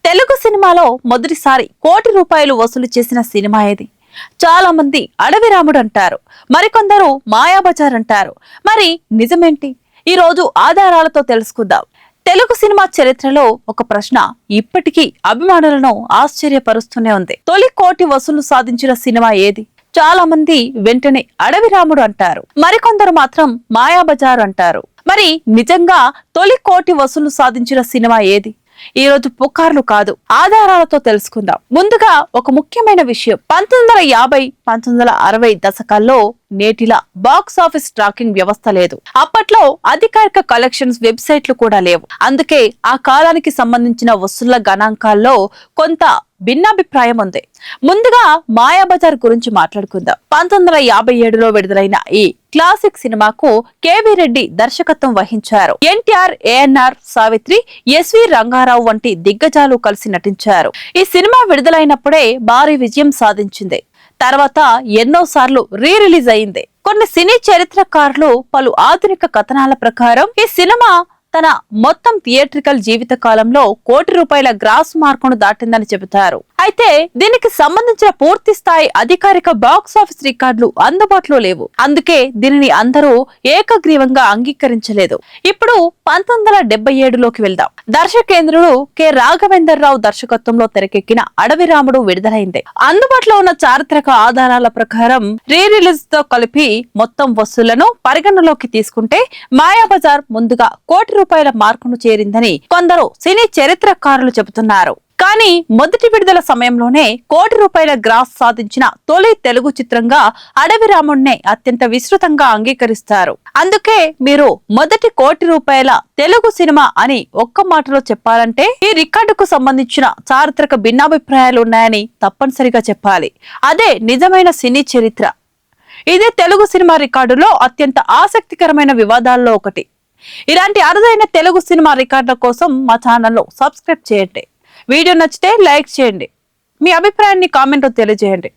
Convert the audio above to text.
తెలుగు సినిమాలో మొదటిసారి ₹1,00,00,000 వసూలు చేసిన సినిమా ఏది? చాలా మంది అడవి రాముడు అంటారు, మరికొందరు మాయాబజార్ అంటారు. మరి నిజమేంటి? ఈ రోజు ఆధారాలతో తెలుసుకుందాం. తెలుగు సినిమా చరిత్రలో ఒక ప్రశ్న ఇప్పటికీ అభిమానులను ఆశ్చర్యపరుస్తూనే ఉంది. తొలి కోటి వసూలు సాధించిన సినిమా ఏది? చాలా మంది వెంటనే అడవి రాముడు అంటారు, మరికొందరు మాత్రం మాయాబజార్ అంటారు. మరి నిజంగా తొలి కోటి వసూలు సాధించిన సినిమా ఏది? ఈ రోజు పుకార్లు కాదు, ఆధారాలతో తెలుసుకుందాం. ముందుగా ఒక ముఖ్యమైన విషయం, 1950, 1960 దశకాల్లో నేటిలా బాక్స్ ఆఫీస్ ట్రాకింగ్ వ్యవస్థ లేదు. అప్పట్లో అధికారిక కలెక్షన్స్ వెబ్సైట్లు కూడా లేవు. అందుకే ఆ కాలానికి సంబంధించిన వసూళ్ల గణాంకాల్లో కొంత భిన్నాభిప్రాయం ఉంది. ముందుగా మాయాబజార్ గురించి మాట్లాడుకుందాం. 1957లో విడుదలైన ఈ క్లాసిక్ సినిమాకు కేవీ రెడ్డి దర్శకత్వం వహించారు. ఎన్టీఆర్, ఏఎన్ఆర్, సావిత్రి, ఎస్వి రంగారావు వంటి దిగ్గజాలు కలిసి నటించారు. ఈ సినిమా విడుదలైనప్పుడే భారీ విజయం సాధించింది. తర్వాత ఎన్నోసార్లు రిలీజ్ అయింది. కొన్ని సినీ చరిత్రకారులు పలు ఆధునిక కథనాల ప్రకారం ఈ సినిమా తన మొత్తం థియేట్రికల్ జీవిత కాలంలో ₹1,00,00,000 గ్రాస్ మార్కును దాటిందని చెబుతారు. అయితే దీనికి సంబంధించిన పూర్తి స్థాయి అధికారిక బాక్స్ ఆఫీస్ రికార్డులు అందుబాటులో లేవు. అందుకే దీనిని అందరూ ఏకగ్రీవంగా అంగీకరించలేదు. ఇప్పుడు 1977లోకి వెళ్దాం. దర్శకేంద్రుడు కె. రాఘవేందర్ రావు దర్శకత్వంలో తెరకెక్కిన అడవి రాముడు విడుదలైంది. అందుబాటులో ఉన్న చారిత్రక ఆధారాల ప్రకారం రిలీజ్ తో కలిపి మొత్తం వసూళ్లను పరిగణలోకి తీసుకుంటే మాయాబజార్ ముందుగా ₹1,00,00,000 మార్కును చేరిందని కొందరు సినీ చరిత్రకారులు చెబుతున్నారు. కానీ మొదటి విడుదల సమయంలోనే ₹1,00,00,000 గ్రాస్ సాధించిన తొలి తెలుగు చిత్రంగా అడవి రాముడినే అత్యంత విస్తృతంగా అంగీకరిస్తారు. అందుకే మీరు మొదటి ₹1,00,00,000 తెలుగు సినిమా అని ఒక్క మాటలో చెప్పాలంటే ఈ రికార్డుకు సంబంధించిన చారిత్రక భిన్నాభిప్రాయాలు ఉన్నాయని తప్పనిసరిగా చెప్పాలి. అదే నిజమైన సినీ చరిత్ర. ఇదే తెలుగు సినిమా రికార్డులో అత్యంత ఆసక్తికరమైన వివాదాల్లో ఒకటి. ఇలాంటి అరుదైన తెలుగు సినిమా రికార్డుల కోసం మా ఛానల్ను సబ్స్క్రైబ్ చేయండి. వీడియో నచ్చితే లైక్ చేయండి. మీ అభిప్రాయాన్ని కామెంట్లో తెలియజేయండి.